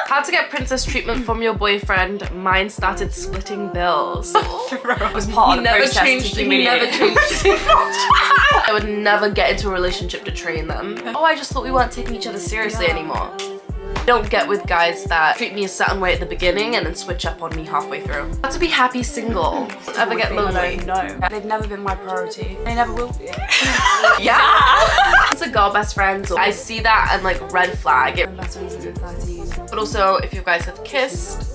How to get princess treatment from your boyfriend. Mine started splitting bills. It was part of the process to humiliate. He never changed. I would never get into a relationship to train them. Oh, I just thought we weren't taking each other seriously anymore. I don't get with guys that treat me a certain way at the beginning and then switch up on me halfway through. How to be happy single. Ever get lonely? No. They've never been my priority. They never will be. Yeah. It's a girl best friends. I see that and like red flag. Best friends in your 30s. But also if you guys have kissed.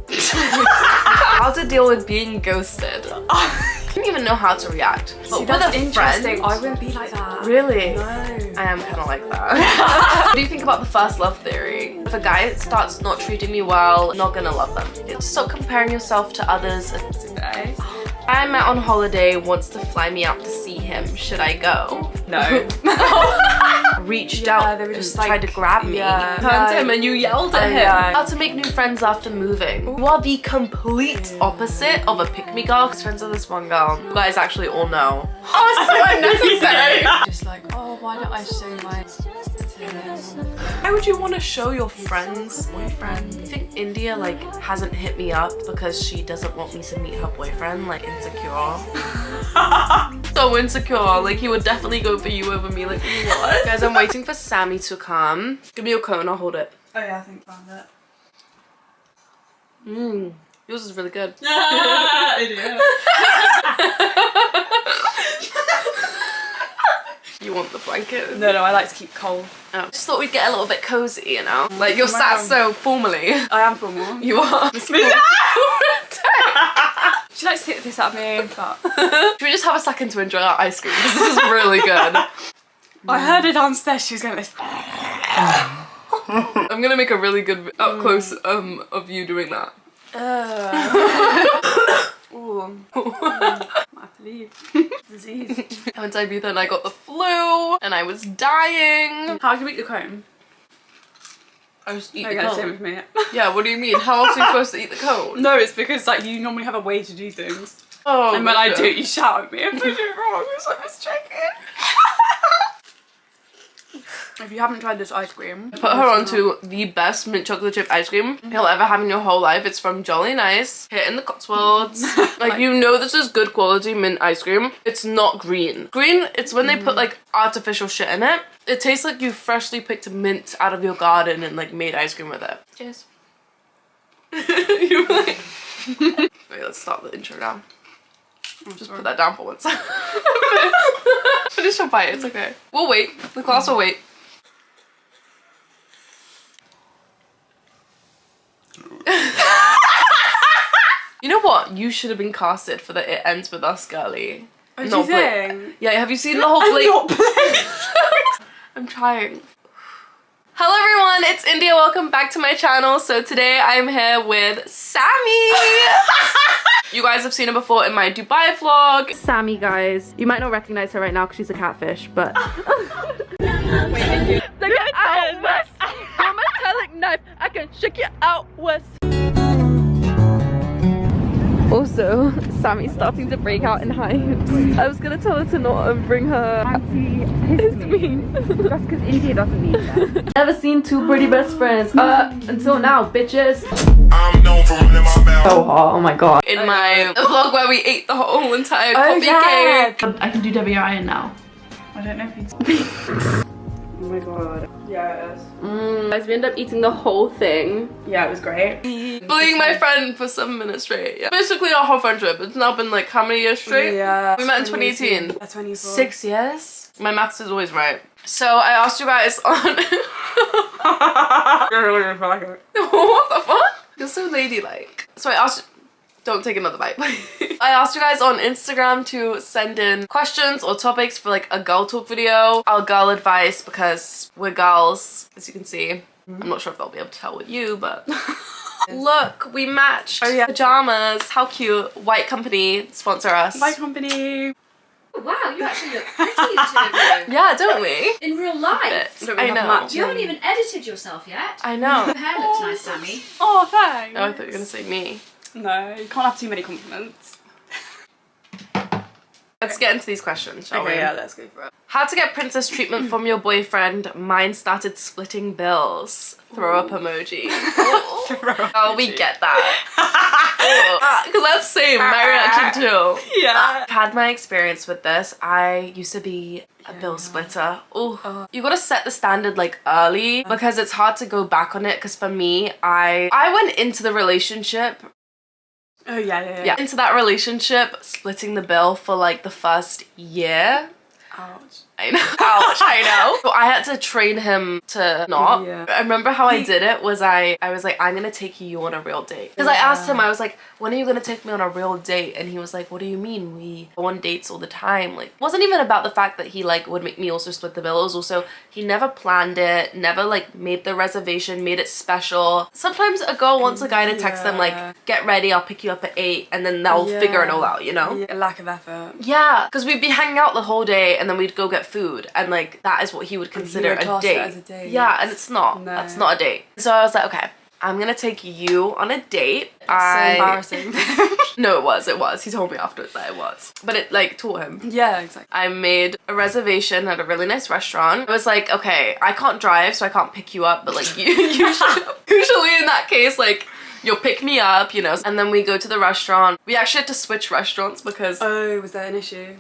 How to deal with being ghosted. I don't even know how to react. But See, that's interesting. I wouldn't be like that. Really? No. I am kind of like that. What do you think about the first love theory? If a guy starts not treating me well, I'm not gonna love them. Stop comparing yourself to others. Okay. I met on holiday, wants to fly me out to see him. Should I go? No. Reached out they were just and tried to grab me. Yeah. Turned to him and you yelled at him. Yeah. How to make new friends after moving. You are the complete opposite of a pick-me girl. Because friends with this one girl. You guys actually all know. Oh, so unnecessary. Just like, oh, why don't I show my... Why would you want to show your friend's boyfriend? I think India like hasn't hit me up because she doesn't want me to meet her boyfriend, like insecure. So insecure, like he would definitely go for you over me, like what? Guys, I'm waiting for Sammy to come. Give me your cone, I'll hold it. Oh yeah, I think I found it. Mmm, yours is really good. Idiot. You want the blanket? No, I like to keep cold. Oh. Just thought we'd get a little bit cozy, you know? Like you're sat so formally. I am formal. You are. She likes to hit this at me, but... Should we just have a second to enjoy our ice cream? Because this is really good. I heard her downstairs, she was going like this. I'm gonna make a really good up close of you doing that. Ooh. I believe. Disease. I went to Ibiza and I got the flu and I was dying. How do you eat the cone? I just eat Okay, the same cone. with me. Yeah, what do you mean? How else are you supposed to eat the cone? No, it's because like you normally have a way to do things. Oh, And when I do it, you shout at me and put it wrong, so I was checking. If you haven't tried this ice cream, Put her onto the best mint chocolate chip ice cream you'll ever have in your whole life. It's from Jolly Nice, here in the Cotswolds. Like you know this is good quality mint ice cream. It's not green. Green, it's when they put like artificial shit in it. It tastes like you freshly picked mint out of your garden and like made ice cream with it. Cheers. You're like... Wait, let's start the intro now. Just put that down for once. Finish your bite, it's okay. We'll wait. The class will wait. You know what? You should have been casted for the It Ends With Us girly. what do you think? Yeah, have you seen the whole play? I'm trying. Hello everyone, it's India. Welcome back to my channel. So today I'm here with Sammy. You guys have seen her before in my Dubai vlog. Sammy, guys. You might not recognize her right now because she's a catfish, but... Look out west! With a metallic knife, I can shake you out west. Also, Sammy's starting to break out in hives. I was gonna tell her to not bring her antihistamine. That's because India doesn't need that. Never seen two pretty best friends until now, bitches. I'm known for running my mouth. So hot, oh my god. In my vlog where we ate the whole entire coffee cake. I can do WIN now. I don't know if you... Oh my god. Yeah, it is. Guys, we ended up eating the whole thing. Yeah, it was great. Bullying my friend for 7 minutes straight. Yeah. Basically our whole friendship. It's now been like how many years straight? Yeah. We met in 2018. 24. 6 years? My maths is always right. So I asked you guys on... What the fuck? You're so ladylike. So I asked... Don't take another bite, please. I asked you guys on Instagram to send in questions or topics for like a girl talk video. Our girl advice, because we're girls, as you can see. I'm not sure if they'll be able to tell with you, but... Look, we matched. Oh, yeah. Pajamas. How cute. White Company sponsor us. Bye, company. Wow, you actually look pretty, the two of you. Yeah, don't we? In real life. Don't we I have know. matching? You haven't even edited yourself yet. I know. Your hair looks nice, Sammy. Oh, thanks. Oh, I thought you were gonna say me. No, you can't have too many compliments. Let's get into these questions, shall we? Okay, yeah, let's go for it. How to get princess treatment from your boyfriend. Mine started splitting bills. Throw up emoji. Oh, we get that. Because that's same. My reaction too. Yeah. I've had my experience with this. I used to be a bill splitter. Oh, you gotta set the standard like early because it's hard to go back on it. Because for me, I went into the relationship. Oh yeah. Into that relationship, splitting the bill for like the first year. Ouch. I know. Ouch, I know. So I had to train him to not. Yeah. I remember how I did it was I was like, I'm gonna take you on a real date. Because I asked him, I was like, when are you gonna take me on a real date? And he was like, what do you mean? We go on dates all the time. Like, it wasn't even about the fact that he like would make me also split the bill. It was also, he never planned it, never like made the reservation, made it special. Sometimes a girl wants a guy to text them like, get ready, I'll pick you up at 8, and then they'll figure it all out, you know? Yeah, lack of effort. Yeah, because we'd be hanging out the whole day and then we'd go get food, and like that is what he would consider would a class date. it as a date. Yeah, and it's not. No. That's not a date. So I was like, okay, I'm gonna take you on a date. So embarrassing. No, it was. He told me afterwards that it was. But it like taught him. Yeah, exactly. I made a reservation at a really nice restaurant. I was like, okay, I can't drive, so I can't pick you up, but like usually in that case, like, you'll pick me up, you know. And then we go to the restaurant. We actually had to switch restaurants because was that an issue?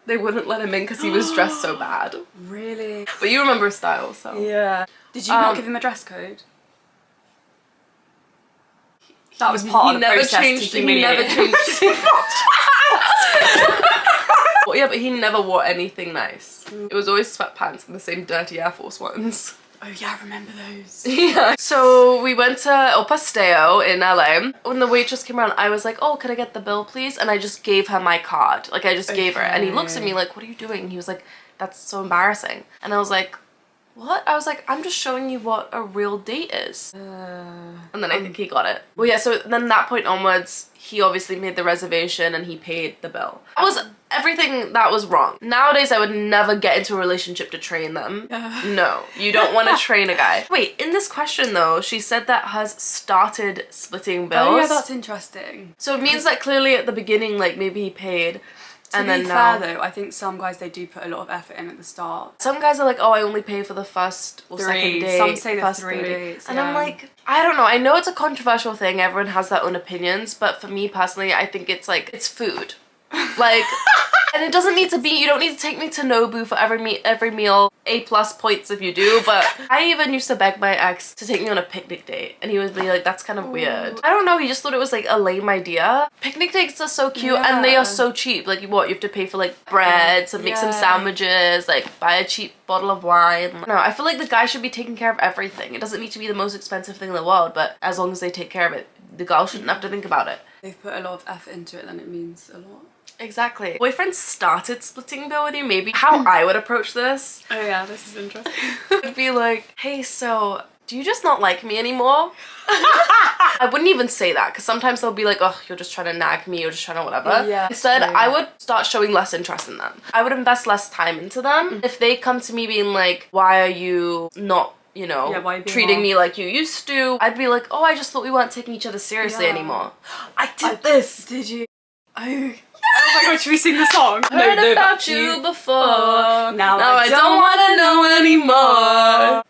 they wouldn't let him in because he was dressed so bad. Really? But you remember his style, so. Yeah. Did you not give him a dress code? That was part of the process to humiliate. He never changed. Well, yeah, but he never wore anything nice. It was always sweatpants and the same dirty Air Force ones. Oh yeah, I remember those. Yeah. So we went to El Paseo in LA. When the waitress came around, I was like, oh, could I get the bill, please? And I just gave her my card. Like, I just gave her. And he looks at me like, what are you doing? And he was like, that's so embarrassing. And I was like, what? I was like, I'm just showing you what a real date is. And then I think he got it. Well, yeah, so then that point onwards, he obviously made the reservation and he paid the bill. That was everything that was wrong. Nowadays, I would never get into a relationship to train them. No, you don't want to train a guy. Wait, in this question though, she said that has started splitting bills. Oh yeah, that's interesting. So it means that clearly at the beginning, like maybe he paid. To and be then fair now, though, I think some guys, they do put a lot of effort in at the start. some guys are like, oh, I only pay for the first or second date. Some say the first 3 date. dates. And I'm like, I don't know. I know it's a controversial thing. Everyone has their own opinions. But for me personally, I think it's like, it's food. Like, and it doesn't need to be, you don't need to take me to Nobu for every meal. A+ points if you do. But I even used to beg my ex to take me on a picnic date. And he would be like, that's kind of weird. I don't know. He just thought it was like a lame idea. Picnic dates are so cute and they are so cheap. Like, what, you have to pay for like bread, to make some sandwiches, like buy a cheap bottle of wine. No, I feel like the guy should be taking care of everything. It doesn't need to be the most expensive thing in the world, but as long as they take care of it, the girl shouldn't have to think about it. They've put a lot of effort into it, then it means a lot. Exactly. Boyfriend started splitting bill with you, maybe how I would approach this. Oh yeah, this is interesting. Would be like, hey, so do you just not like me anymore? I wouldn't even say that because sometimes they'll be like, oh, you're just trying to nag me, you're just trying to whatever. Yeah, Instead, I would start showing less interest in them. I would invest less time into them. If they come to me being like, why are you not, you know, why are you being treating wrong? me like you used to, I'd be like, oh, I just thought we weren't taking each other seriously anymore. I did this. Did you? Oh. Oh my god, should we sing the song? Heard about you before. Now I don't wanna know anymore.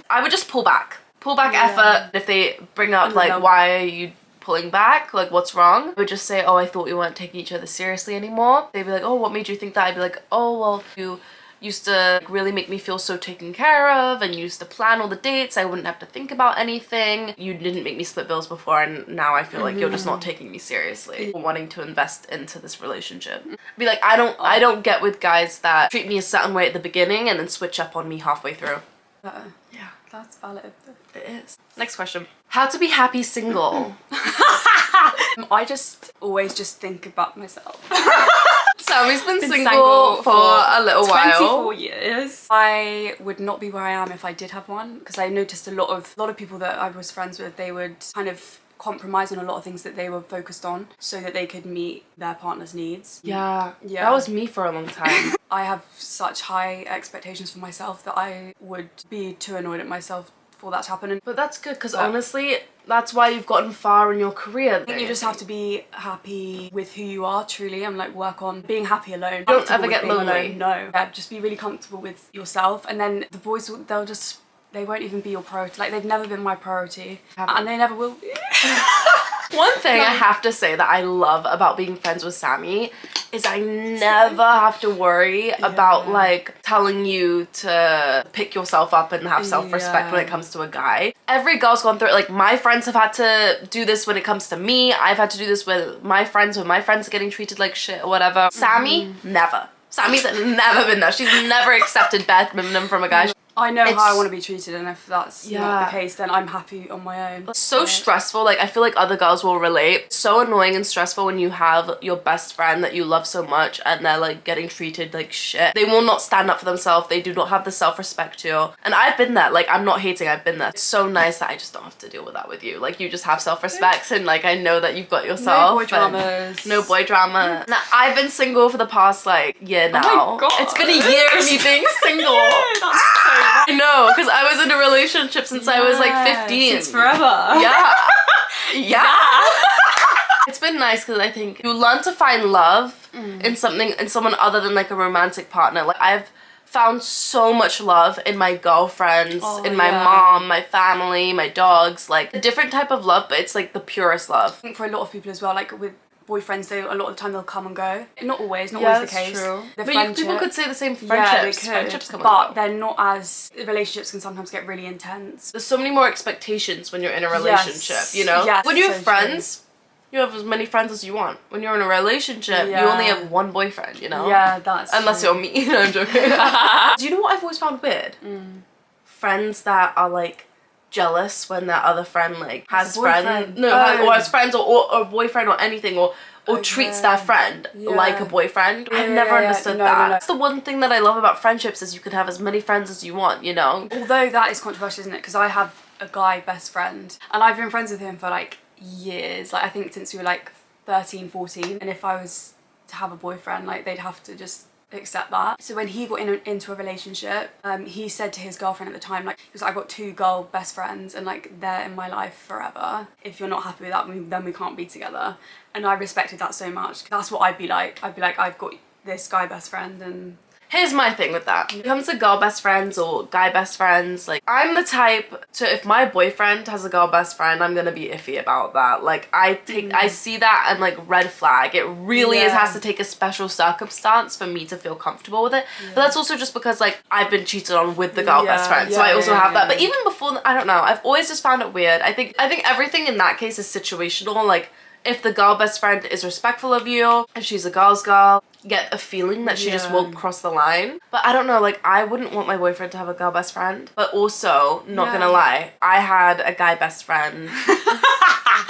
I would just pull back effort. If they bring up like, why are you pulling back? Like, what's wrong? I would just say, oh, I thought we weren't taking each other seriously anymore. They'd be like, oh, what made you think that? I'd be like, oh, well, you used to really make me feel so taken care of and you used to plan all the dates. I wouldn't have to think about anything. You didn't make me split bills before and now I feel like you're just not taking me seriously. Wanting to invest into this relationship. Be like, I don't get with guys that treat me a certain way at the beginning and then switch up on me halfway through. Yeah, that's valid. It is. Next question. How to be happy single? I just always just think about myself. Sammy's been single for a little while. 24 years. I would not be where I am if I did have one, because I noticed a lot of people that I was friends with, they would kind of compromise on a lot of things that they were focused on so that they could meet their partner's needs. Yeah, that was me for a long time. I have such high expectations for myself that I would be too annoyed at myself for that to happen. But that's good, because honestly, that's why you've gotten far in your career. I think you just have to be happy with who you are, truly, and like work on being happy alone. Don't ever get lonely. No. Yeah, just be really comfortable with yourself, and then the boys, they won't even be your priority. Like, they've never been my priority, and they never will be. One thing I have to say that I love about being friends with Samy is I never have to worry about like telling you to pick yourself up and have self-respect when it comes to a guy. Every girl's gone through it. Like, my friends have had to do this when it comes to me. I've had to do this with my friends when my friends are getting treated like shit or whatever. Samy, never. Samy's never been there. She's never accepted bare minimum from a guy. I know how I want to be treated, and if that's not the case, then I'm happy on my own. It's so stressful. Like, I feel like other girls will relate. It's so annoying and stressful when you have your best friend that you love so much and they're like getting treated like shit. They will not stand up for themselves. They do not have the self-respect to. And I've been there. Like, I'm not hating, I've been there. It's so nice that I just don't have to deal with that with you. Like, you just have self-respect, and like, I know that you've got yourself. No boy dramas. No boy drama. Now, I've been single for the past like year now. Oh my God. It's been a year of me being single. I know, because I was in a relationship since I was like 15. Since forever. Yeah. Yeah. It's been nice because I think you learn to find love in someone other than like a romantic partner. Like, I've found so much love in my girlfriends, in my mom, my family, my dogs. Like, a different type of love, but it's like the purest love. I think for a lot of people as well, like with boyfriends, a lot of the time they'll come and go. Not always the case. True. The But people could say the same for Yeah, friendships. they could, Friendships come but and go. they're not as, relationships can sometimes get really intense. There's so many more expectations when you're in a relationship, you know? Yes, when you so have friends, you have as many friends as you want. When you're in a relationship, you only have one boyfriend, you know? Yeah, that's Unless true. you're me. No, I'm joking. Do you know what I've always found weird? Friends that are like jealous when their other friend like has friends. No, or has friends or boyfriend or anything, or treats their friend like a boyfriend. I've never understood that. No. That's the one thing that I love about friendships, is you can have as many friends as you want, you know? Although that is controversial, isn't it? Because I have a guy best friend, and I've been friends with him for like years. Like, I think since we were like 13, 14. And if I was to have a boyfriend, like, they'd have to just accept that. So when he got into a relationship, he said to his girlfriend at the time, like, because I got 2 girl best friends and like they're in my life forever. If you're not happy with that, then we can't be together. And I respected that so much. That's what I'd be like. I'd be like, I've got this guy best friend, and Here's my thing with that. When it comes to girl best friends or guy best friends, like, I'm the type to, if my boyfriend has a girl best friend, I'm gonna be iffy about that. Like, I see that and like red flag. It really has to take a special circumstance for me to feel comfortable with it. But that's also just because like I've been cheated on with the girl best friend, so I also have that. But even before, I don't know. I've always just found it weird. I think everything in that case is situational. Like, if the girl best friend is respectful of you, if she's a girl's girl, get a feeling that she just won't cross the line. But I don't know, like, I wouldn't want my boyfriend to have a girl best friend. But also, not gonna lie, I had a guy best friend.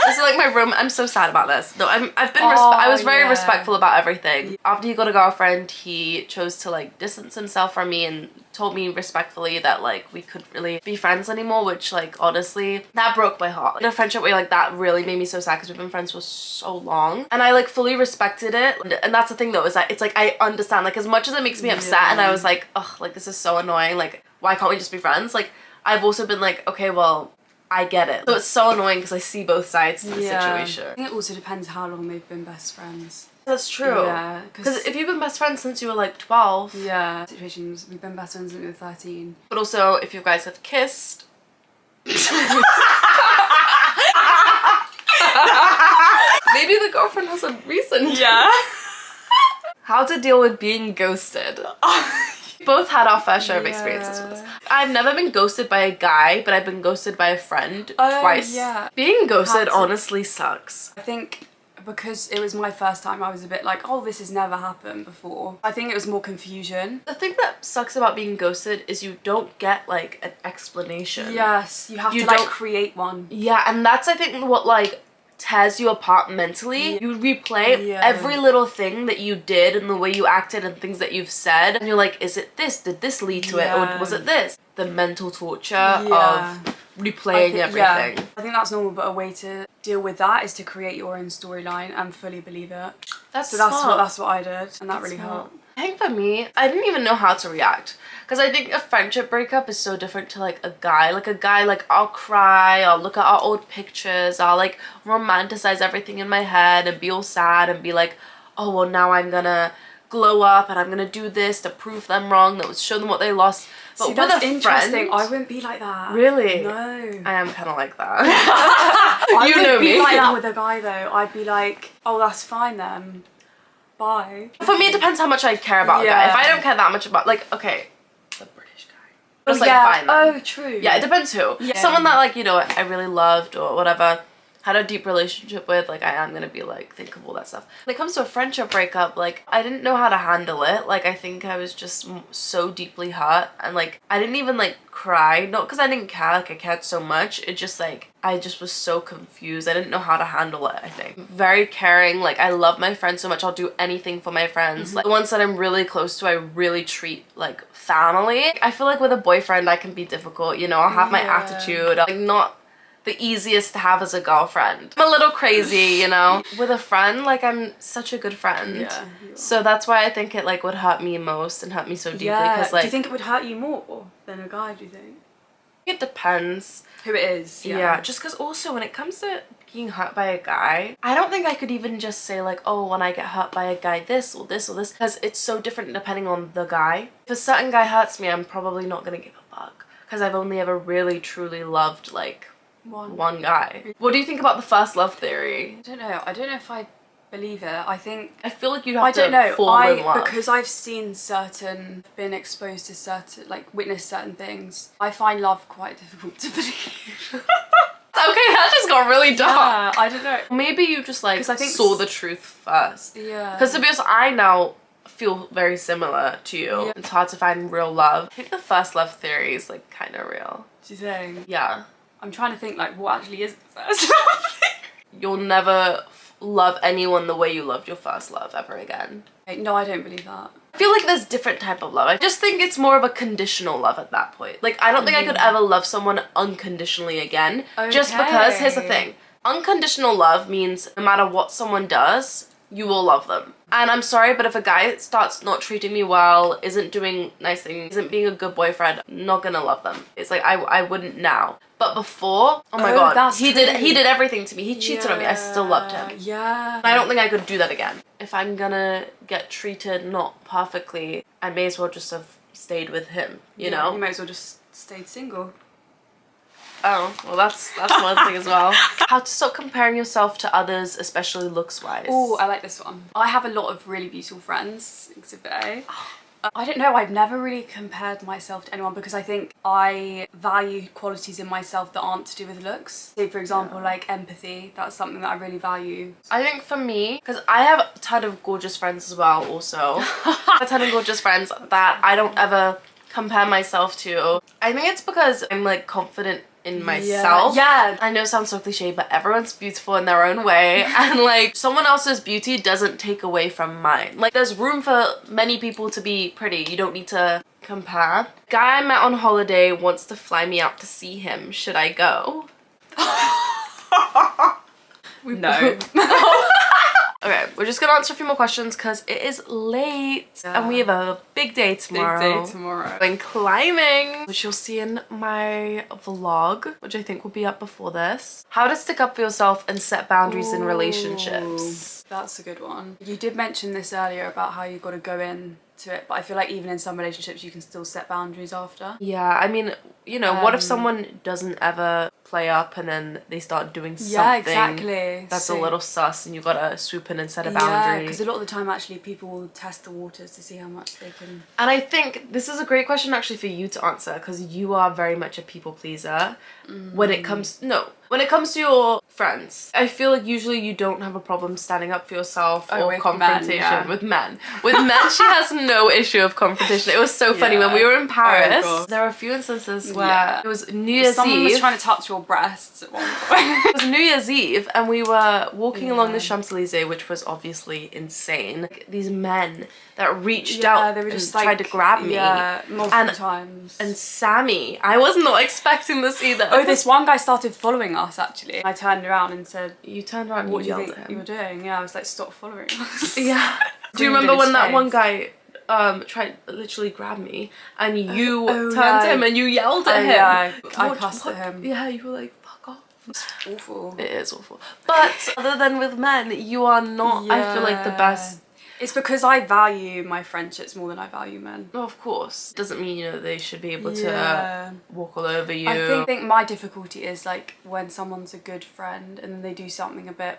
This is like my room. I'm so sad about this. No, I was very respectful about everything. After he got a girlfriend, he chose to like distance himself from me and told me respectfully that like we couldn't really be friends anymore, which like honestly, that broke my heart. In a friendship where like that really made me so sad because we've been friends for so long. And I like fully respected it. And that's the thing though, is that it's like I understand, like, as much as it makes me upset and I was like, ugh, like this is so annoying, like why can't we just be friends? Like, I've also been like, okay, well, I get it. So it's so annoying because I see both sides to the situation. I think it also depends how long they've been best friends. That's true. Yeah. Because if you've been best friends since you were like 12. Yeah. Situations, we've been best friends since we were 13. But also, if you guys have kissed. Maybe the girlfriend has a reason. Yeah. How to deal with being ghosted. Both had our fair share of experiences with this. I've never been ghosted by a guy, but I've been ghosted by a friend twice. Yeah. Being ghosted honestly sucks. I think because it was my first time, I was a bit like, oh, this has never happened before. I think it was more confusion. The thing that sucks about being ghosted is you don't get like an explanation. Yes, you have to like create one. Yeah, and that's I think what like tears you apart mentally. You replay every little thing that you did and the way you acted and things that you've said, and you're like, is it this? Did this lead to it? Or was it this? The mental torture of replaying everything. I think that's normal, but a way to deal with that is to create your own storyline and fully believe it. That's That's what I did, and that really helped. I think for me, I didn't even know how to react. Because I think a friendship breakup is so different to like a guy. Like a guy, like I'll cry, I'll look at our old pictures, I'll like romanticize everything in my head and be all sad and be like, oh, well now I'm gonna glow up and I'm gonna do this to prove them wrong, that would show them what they lost. But See, with that's a interesting. friend, I wouldn't be like that. really? No. I am kind of like that. I You wouldn't know be me. like that with a guy though. I'd be like, oh, that's fine then. Bye. For me, it depends how much I care about a guy. Yeah. If I don't care that much about, like, okay, the British guy. It's like yeah. fine then. Oh, true. Yeah, it depends who. Yeah. Someone that, like, you know, I really loved or whatever, had a deep relationship with, like, I am gonna be like, think of all that stuff. When it comes to a friendship breakup, like, I didn't know how to handle it. Like, I think I was just so deeply hurt, and like, I didn't even like cry, not because I didn't care, like I cared so much, it just like, I just was so confused. I didn't know how to handle it, I think. Very caring, like I love my friends so much, I'll do anything for my friends. Like the ones that I'm really close to, I really treat like family. I feel like with a boyfriend I can be difficult, you know, I'll have my attitude, like not the easiest to have as a girlfriend. I'm a little crazy, you know. With a friend, like I'm such a good friend. Yeah. So that's why I think it like would hurt me most and hurt me so deeply. Yeah. Because like, Do you think it would hurt you more than a guy? Do you think? it depends. Who it is? Yeah. Just because also when it comes to being hurt by a guy, I don't think I could even just say like, oh, when I get hurt by a guy, this or this or this, because it's so different depending on the guy. If a certain guy hurts me, I'm probably not gonna give a fuck because I've only ever really truly loved like one guy. What do you think about the first love theory? I don't know. I don't know if I believe it. I think I feel like you'd have I don't know. fall in love. Because I've seen been exposed to certain, like witnessed certain things. I find love quite difficult to believe. Okay, that just got really dark. Yeah, I don't know. Maybe you just like 'Cause I think saw the truth first. Yeah. Because to be honest, I now feel very similar to you. Yeah. It's hard to find real love. I think the first love theory is like kind of real. Do you think? Yeah. I'm trying to think like what actually is the first love thing. You'll never love anyone the way you loved your first love ever again. No, I don't believe that. I feel like there's different type of love. I just think it's more of a conditional love at that point. Like I don't think I could ever love someone unconditionally again. Just because, here's the thing. Unconditional love means no matter what someone does, you will love them. And I'm sorry, but if a guy starts not treating me well, isn't doing nice things, isn't being a good boyfriend, I'm not gonna love them. It's like I wouldn't now. But before, oh my god, that's he true. did everything to me. He cheated on me. I still loved him. Yeah. I don't think I could do that again. If I'm gonna get treated not perfectly, I may as well just have stayed with him, you know? You might as well just stayed single. Oh, well that's one thing as well. How to stop comparing yourself to others, especially looks-wise. Oh, I like this one. I have a lot of really beautiful friends, Exhibit A. I don't know, I've never really compared myself to anyone because I think I value qualities in myself that aren't to do with looks. Say for example, like empathy, that's something that I really value. I think for me, because I have a ton of gorgeous friends as well also. A ton of gorgeous friends that I don't ever compare myself to. I think it's because I'm like confident in myself. Yeah. I know it sounds so cliche, but everyone's beautiful in their own way. And like someone else's beauty doesn't take away from mine. Like there's room for many people to be pretty. You don't need to compare. Guy I met on holiday wants to fly me out to see him. Should I go? No. Okay, we're just gonna answer a few more questions because it is late and we have a big day tomorrow. Big day tomorrow. Going climbing, which you'll see in my vlog, which I think will be up before this. How to stick up for yourself and set boundaries in relationships. That's a good one. You did mention this earlier about how you got to go in to it, but I feel like even in some relationships you can still set boundaries after. Yeah, I mean, you know, what if someone doesn't ever play up and then they start doing something Yeah, exactly. that's So- a little sus and you gotta swoop in and set a boundary. Yeah, because a lot of the time actually people will test the waters to see how much they can. And I think this is a great question actually for you to answer because you are very much a people pleaser when it comes to your friends. I feel like usually you don't have a problem standing up for yourself or with confrontation men, yeah. with men. With men, she has no issue of confrontation. It was so funny when we were in Paris. God. There were a few instances where Yeah. it was New Year's Someone Eve. was trying to touch your saw breasts at one point. It was New Year's Eve and we were walking along the Yeah. Champs-Elysees, which was obviously insane. Like, these men that reached Yeah, out they were and just tried to grab me. Yeah, multiple And- times. And Sammy, I was not expecting this either. oh, this one guy started following us actually. I turned around and said, You turned around and "What do you you yelled think at you him. were doing?" Yeah, I was like, "Stop following us." Yeah. Do you Screamed in remember his when that one face. guy tried literally grab me and you oh, turned to yeah. him and you yelled at Oh, him? yeah, I What- cussed what- at him. Yeah, you were like, fuck off. It's awful. It is awful. But other than with men, you are not, I feel like, the Yeah. best. It's because I value my friendships more than I value men. No, of course. Doesn't mean, you know, they should be able Yeah. to walk all over you. I think my difficulty is like when someone's a good friend and then they do something a bit,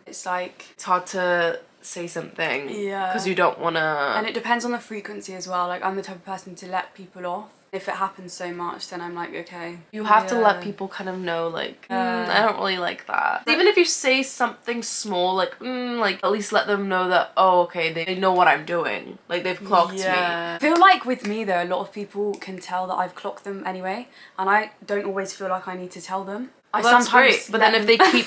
it's like, It's hard to say something. Yeah. Because you don't want and to. it depends on the frequency as well. Like I'm the type of person to let people off. If it happens so much, then I'm like, okay. You have to let Yeah. people kind of know, like, Yeah. I don't really like that. Even if you say something small, like, like, at least let them know that, oh, okay, they know what I'm doing. Like, they've clocked me. I feel like with me though, a lot of people can tell that I've clocked them anyway, and I don't always feel like I need to tell them. Well, that's great. But then if they keep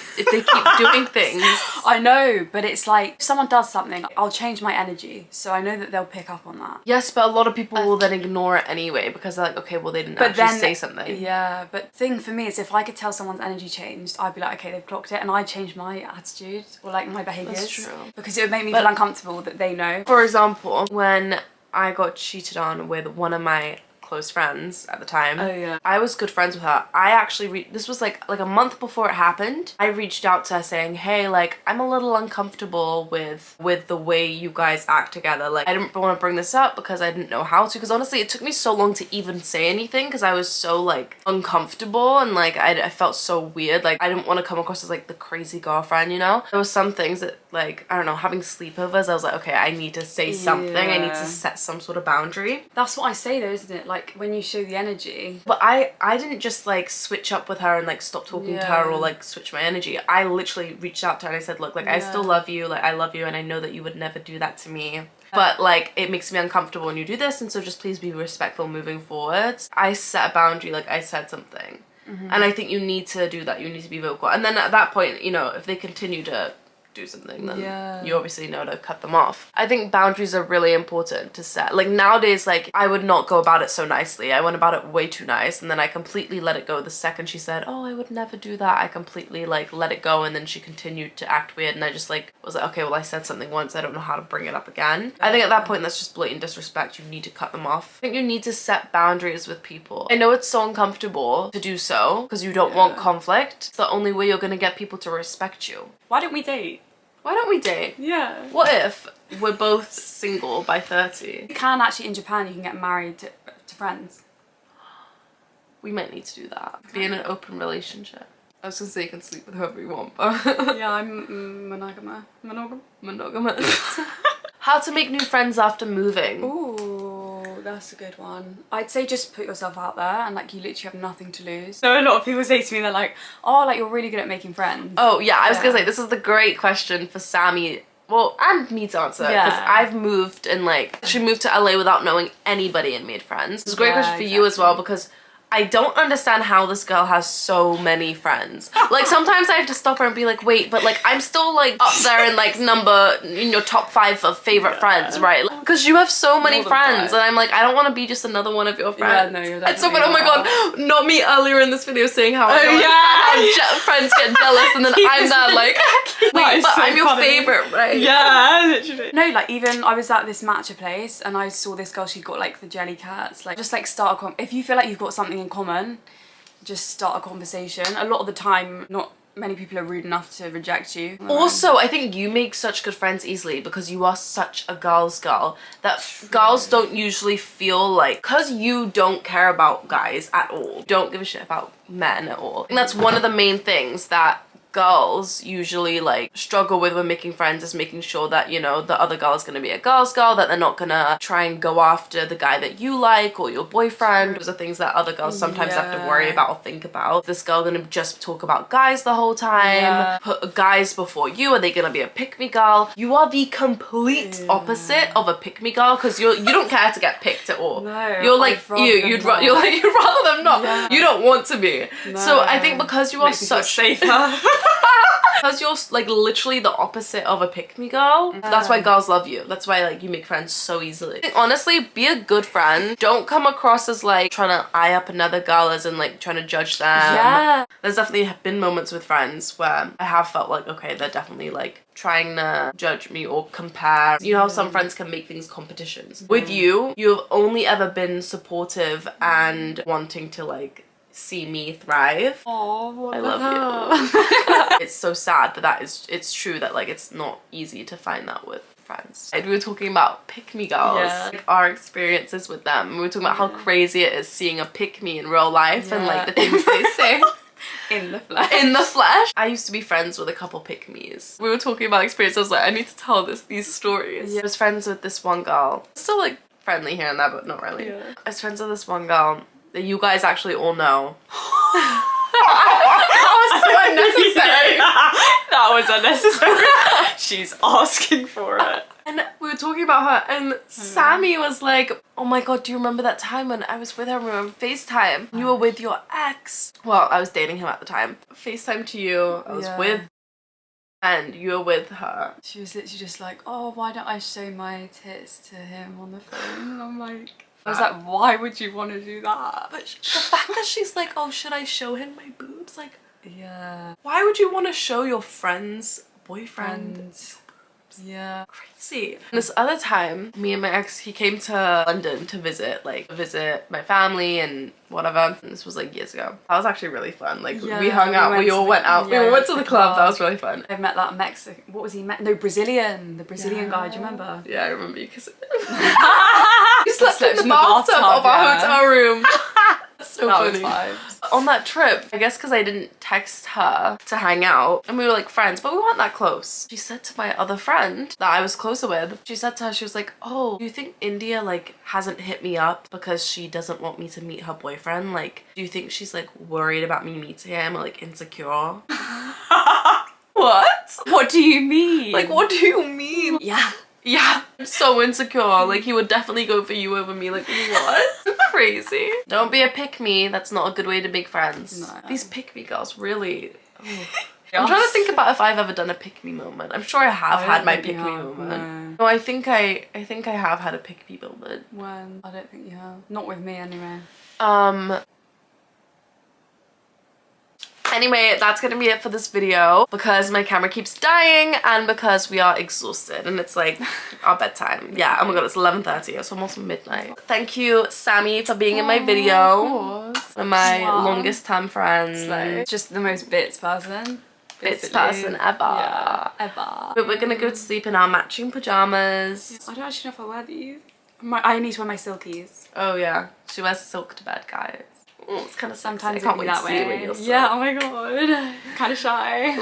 doing things, I know, but it's like if someone does something, I'll change my energy, so I know that they'll pick up on that. yes, but a lot of people will then ignore it anyway because they're like, okay, well, they didn't actually say something. Yeah, but thing for me is if I could tell someone's energy changed, I'd be like, okay, they've clocked it, and I'd change my attitude or like my behaviours. true. Because it would make me feel uncomfortable that they know. For example, when I got cheated on with one of my close friends at the time. Oh, yeah. I was good friends with her. I actually this was like a month before it happened. I reached out to her saying, hey, like, I'm a little uncomfortable with the way you guys act together. Like, I didn't want to bring this up because I didn't know how to, because honestly it took me so long to even say anything because I was so like uncomfortable and like I felt so weird. Like I didn't want to come across as like the crazy girlfriend, you know? There was some things that like, I don't know, having sleepovers, I was like, okay, I need to say something. I need to Yeah. set some sort of boundary. That's what I say though, isn't it? Like when you show the energy. But I didn't just like switch up with her and like stop talking to her or Yeah. like switch my energy. I literally reached out to her and I said, look, like I still love you, like I love you and I know that you would never do that to me. But like it makes me uncomfortable when you do this, and so just please be respectful moving forwards. I set a boundary, like I said something. And I think you need to do that. You need to be vocal. And then at that point, you know, if they continue to do something, then you obviously know to cut them off. I think boundaries are really important to set. Like nowadays, like I would not go about it so nicely. I went about it way too nice, and then I completely let it go the second she said, oh, I would never do that. I completely like let it go, and then she continued to act weird, and I just like was like, okay, well I said something once, I don't know how to bring it up again. I think at that point that's just blatant disrespect. You need to cut them off. I think you need to set boundaries with people. I know it's so uncomfortable to do so because you don't want conflict. It's the only way you're gonna get people to respect you. Why don't we date? Why don't we date? Yeah. What if we're both single by 30? You can actually, in Japan, you can get married to friends. We might need to do that. Be in an open relationship. I was gonna say you can sleep with whoever you want, but Yeah, I'm monogamous. How to make new friends after moving. Ooh, that's a good one. I'd say just put yourself out there and like you literally have nothing to lose. So a lot of people say to me, they're like, oh, like you're really good at making friends. Oh yeah, I was gonna Yeah. say this is the great question for Sammy. Well, and me to answer, because Yeah. I've moved and like she moved to LA without knowing anybody and made friends. It's a great Yeah, question for you as well, because I don't understand how this girl has so many friends. Like sometimes I have to stop her and be like, wait, but like I'm still like up there in like number, you know, top 5 of favorite friends, right? Because you have so many More than friends, 5. and I'm like, I don't want to be just another one of your friends. no, you're And so, but definitely oh my not. god, not me earlier in this video saying how I don't yeah. how friends get jealous, and then I'm there like, wait, is but so I'm your funny. favorite, right? Yeah, literally. No, like even I was at this matcha place and I saw this girl, she got like the jelly cats. Like just like start a if you feel like you've got something in common, just start a conversation. A lot of the time, not many people are rude enough to reject you. Also, I think you make such good friends easily because you are such a girl's girl that girls don't usually feel like, because you don't care about guys at all, don't give a shit about men at all. And that's one of the main things that girls usually like struggle with when making friends is making sure that, you know, the other girl is gonna be a girl's girl, that they're not gonna try and go after the guy that you like or your boyfriend. Those are things that other girls sometimes have to worry about or think about. Is this girl gonna just talk about guys the whole time? Put guys before you? Are they gonna be a pick-me girl? You are the complete opposite of a pick-me girl, because you don't care to get picked at all. No, you're like you'd rather them not. You don't want to be. No. So I think because you are such safer. because you're like literally the opposite of a pick-me girl, that's why girls love you. That's why like you make friends so easily. Honestly, be a good friend. Don't come across as like trying to eye up another girl, as in like trying to judge them. Yeah. There's definitely been moments with friends where I have felt like, okay, they're definitely like trying to judge me or compare. You know how some friends can make things competitions. With you've only ever been supportive and wanting to like see me thrive. Oh, I love you. It's so sad, but it's true that like it's not easy to find that with friends. And we were talking about pick-me girls, like our experiences with them. We were talking about how crazy it is seeing a pick-me in real life and like the things they say. In the flesh. In the flesh. I used to be friends with a couple pick-me's. We were talking about experiences. I was like, I need to tell these stories. I was friends with this one girl. Still like friendly here and there, but not really. I was friends with this one girl that you guys actually all know. That was so unnecessary. That was unnecessary. She's asking for it. And we were talking about her, and Sammy was like, oh my god, do you remember that time when I was with her and we were on FaceTime? You were with your ex. Well, I was dating him at the time. FaceTime to you, I was with, and you were with her. She was literally just like, oh, why don't I show my tits to him on the phone? And I'm like, I was like, why would you want to do that? But the fact that she's like, oh, should I show him my boobs? Like, yeah. why would you want to show your friend's boyfriend? Yeah. Crazy. And this other time, me and my ex, he came to London to visit my family and whatever. And this was like years ago. That was actually really fun. Like we hung out, we all went out. We all went to the club. That was really fun. I met that Mexican, what was he? No, Brazilian. The Brazilian guy, do you remember? Yeah, I remember you kissing him. You slept in the bathtub of our hotel room. So funny. On that trip, I guess because I didn't text her to hang out and we were like friends, but we weren't that close. She said to my other friend that I was closer with, she said to her, she was like, oh, do you think India like hasn't hit me up because she doesn't want me to meet her boyfriend? Like, do you think she's like worried about me meeting him or like insecure? What? What do you mean? Like, what do you mean? Yeah, I'm so insecure. Like, he would definitely go for you over me. Like, what? Crazy. Don't be a pick-me. That's not a good way to make friends. No. These pick-me girls really... Oh. I'm trying to think about if I've ever done a pick-me moment. I'm sure I have had my pick-me moment. No, I think I have had a pick-me moment. When? I don't think you have. Not with me anyway. Anyway, that's gonna be it for this video because my camera keeps dying and because we are exhausted and it's like our bedtime. Yeah, oh my god, it's 11:30. It's almost midnight. Thank you, Sammy, for being in my video. And my longest term friend. Just the most bits person. Bits person ever. Yeah, ever. But we're gonna go to sleep in our matching pajamas. I don't actually know if I wear these. I need to wear my silkies. Oh yeah, she wears silk to bed, guys. Oh, it's kind of sometimes I can't wait to see when you're yeah, oh my god. Kind of shy.